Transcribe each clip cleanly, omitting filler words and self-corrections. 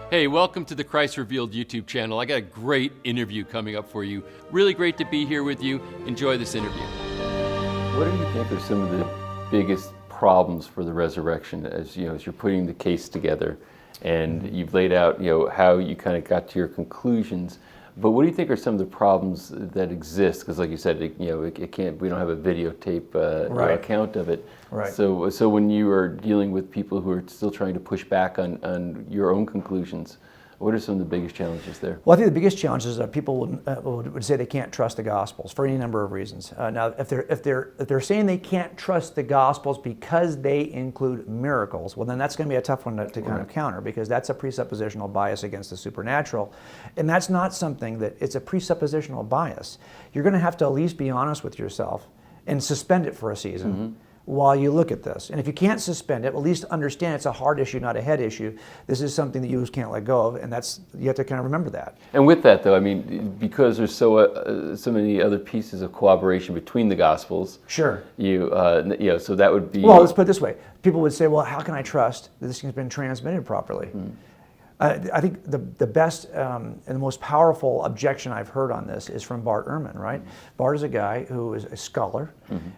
Hey, welcome to the Christ Revealed YouTube channel. I got a great interview coming up for you. Really great to be here with you. Enjoy this interview. What do you think are some of the biggest problems for the resurrection as you're putting the case together? And you've laid out how you kind of got to your conclusions. But what do you think are some of the problems that exist? Because, like you said, it can't. We don't have a videotape account of it. Right. So when you are dealing with people who are still trying to push back on your own conclusions, what are some of the biggest challenges there? Well, I think the biggest challenges are people would say they can't trust the Gospels for any number of reasons. Now, if they're saying they can't trust the Gospels because they include miracles, well, then that's going to be a tough one to kind of counter, because that's a presuppositional bias against the supernatural, and that's not something that it's a presuppositional bias. You're going to have to at least be honest with yourself and suspend it for a season. While you look at this. And if you can't suspend it, at least understand it's a heart issue, not a head issue. This is something that you just can't let go of, and you have to kind of remember that. And with that, though, I mean, because there's so many other pieces of cooperation between the Gospels. Sure. So that would be. Well, let's put it this way. People would say, well, how can I trust that this thing's been transmitted properly? I think the best and the most powerful objection I've heard on this is from Bart Ehrman, right? Bart is a guy who is a scholar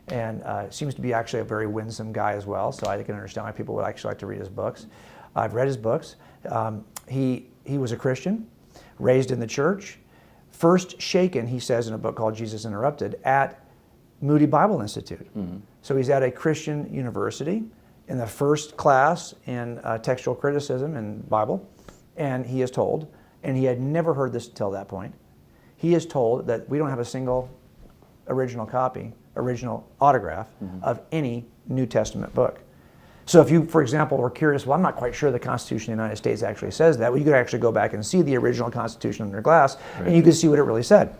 and seems to be actually a very winsome guy as well, so I can understand why people would actually like to read his books. I've read his books. He was a Christian, raised in the church, first shaken, he says in a book called Jesus Interrupted, at Moody Bible Institute. So he's at a Christian university in the first class in textual criticism and Bible. And he is told, and he had never heard this until that point, he is told that we don't have a single original copy, original autograph of any New Testament book. So if you, for example, were curious, well, I'm not quite sure the Constitution of the United States actually says that, well, you could actually go back and see the original Constitution under glass, and you could see what it really said.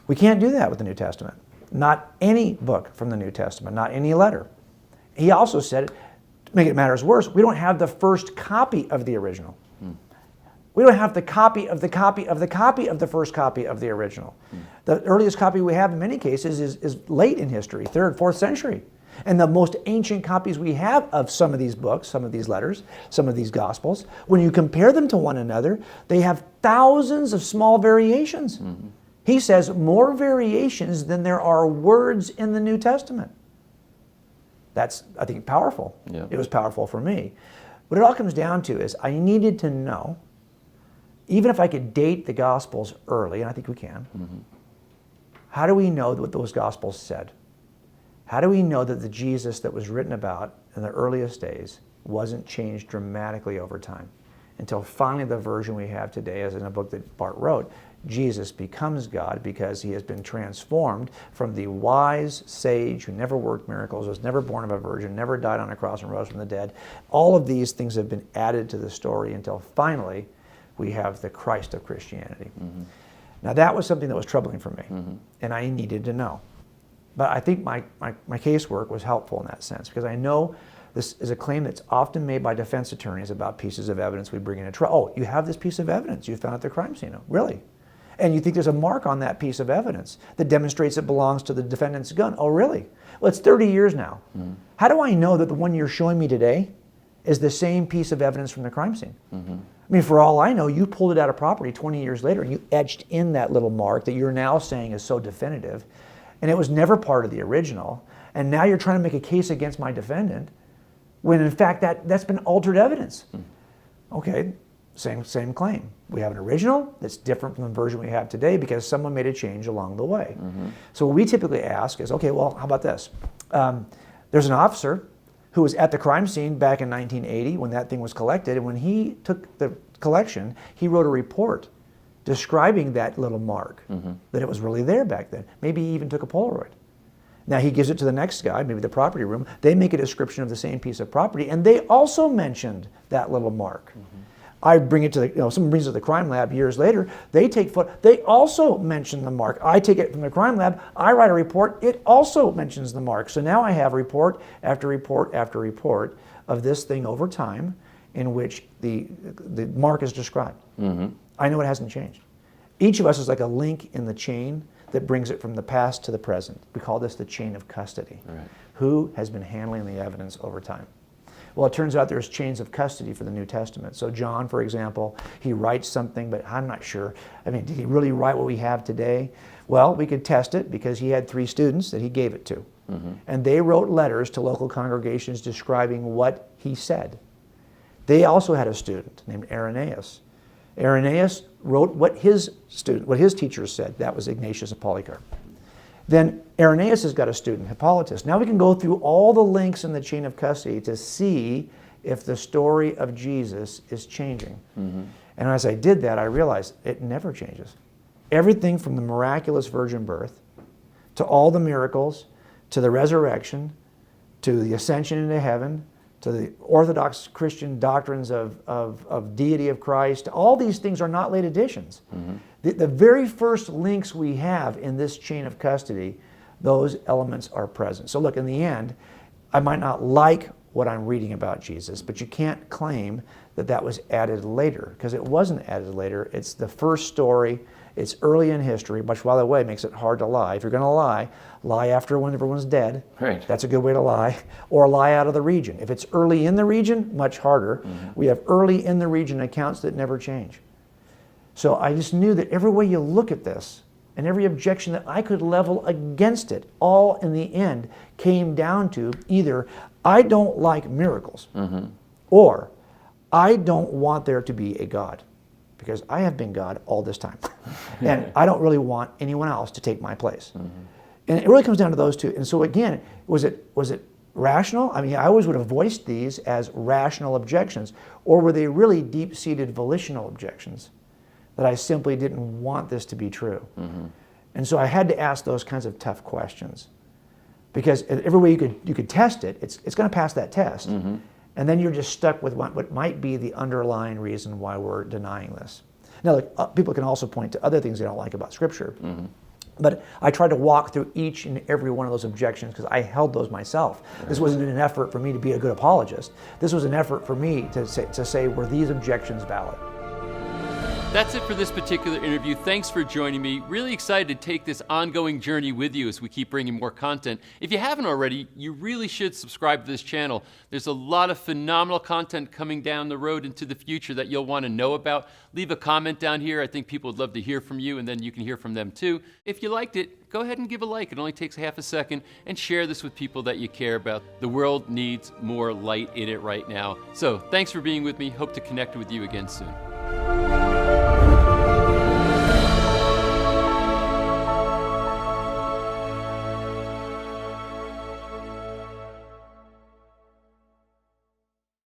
We can't do that with the New Testament. Not any book from the New Testament, not any letter. He also said, to make it matters worse, we don't have the first copy of the original. We don't have the copy of the copy of the copy of the first copy of the original. The earliest copy we have in many cases is late in history, 3rd, 4th century. And the most ancient copies we have of some of these books, some of these letters, some of these Gospels, when you compare them to one another, they have thousands of small variations. He says more variations than there are words in the New Testament. That's, I think, powerful. Yeah. It was powerful for me. What it all comes down to is I needed to know, even if I could date the Gospels early, and I think we can, how do we know what those Gospels said? How do we know that the Jesus that was written about in the earliest days wasn't changed dramatically over time? Until finally the version we have today, as in a book that Bart wrote, Jesus becomes God because he has been transformed from the wise sage who never worked miracles, was never born of a virgin, never died on a cross and rose from the dead. All of these things have been added to the story until finally we have the Christ of Christianity. Now that was something that was troubling for me, and I needed to know. But I think my casework was helpful in that sense, because I know this is a claim that's often made by defense attorneys about pieces of evidence we bring in a trial. Oh, you have this piece of evidence you found at the crime scene. Oh, really? And you think there's a mark on that piece of evidence that demonstrates it belongs to the defendant's gun. Oh, really? Well, it's 30 years now. How do I know that the one you're showing me today is the same piece of evidence from the crime scene? I mean, for all I know, you pulled it out of property 20 years later and you etched in that little mark that you're now saying is so definitive, and it was never part of the original, and now you're trying to make a case against my defendant when in fact that's been altered evidence. Okay, same claim. We have an original that's different from the version we have today because someone made a change along the way. So what we typically ask is, okay, well, how about this? There's an officer who was at the crime scene back in 1980 when that thing was collected, and when he took the collection, he wrote a report describing that little mark, that it was really there back then. Maybe he even took a Polaroid. Now he gives it to the next guy, maybe the property room. They make a description of the same piece of property, and they also mentioned that little mark. I bring it to someone brings it to the crime lab years later. They they also mention the mark. I take it from the crime lab. I write a report. It also mentions the mark. So now I have report after report after report of this thing over time, in which the mark is described. I know it hasn't changed. Each of us is like a link in the chain that brings it from the past to the present. We call this the chain of custody. Who has been handling the evidence over time? Well, it turns out there's chains of custody for the New Testament. So John, for example, he writes something, but I'm not sure. I mean, did he really write what we have today? Well, we could test it because he had 3 students that he gave it to. And they wrote letters to local congregations describing what he said. They also had a student named Irenaeus. Irenaeus wrote what his teachers said. That was Ignatius of Polycarp. Then Irenaeus has got a student, Hippolytus. Now we can go through all the links in the chain of custody to see if the story of Jesus is changing. And as I did that, I realized it never changes. Everything from the miraculous virgin birth to all the miracles, to the resurrection, to the ascension into heaven, to the Orthodox Christian doctrines of deity of Christ, all these things are not late additions. The very first links we have in this chain of custody, those elements are present. So look, in the end, I might not like what I'm reading about Jesus, but you can't claim that that was added later, because it wasn't added later. It's the first story. It's early in history, which, by the way, makes it hard to lie. If you're going to lie after when everyone's dead. Right. That's a good way to lie. Or lie out of the region. If it's early in the region, much harder. We have early in the region accounts that never change. So I just knew that every way you look at this, and every objection that I could level against it, all in the end came down to either I don't like miracles, or I don't want there to be a God, because I have been God all this time. And I don't really want anyone else to take my place. And it really comes down to those two. And so again, was it rational? I mean, I always would have voiced these as rational objections, or were they really deep-seated volitional objections that I simply didn't want this to be true? And so I had to ask those kinds of tough questions, because every way you could test it, it's going to pass that test. And then you're just stuck with what might be the underlying reason why we're denying this. Now, look, people can also point to other things they don't like about Scripture. But I tried to walk through each and every one of those objections because I held those myself. This wasn't an effort for me to be a good apologist. This was an effort for me to say, were these objections valid? That's it for this particular interview. Thanks for joining me. Really excited to take this ongoing journey with you as we keep bringing more content. If you haven't already, you really should subscribe to this channel. There's a lot of phenomenal content coming down the road into the future that you'll want to know about. Leave a comment down here. I think people would love to hear from you, and then you can hear from them too. If you liked it, go ahead and give a like. It only takes half a second, and share this with people that you care about. The world needs more light in it right now. So thanks for being with me. Hope to connect with you again soon.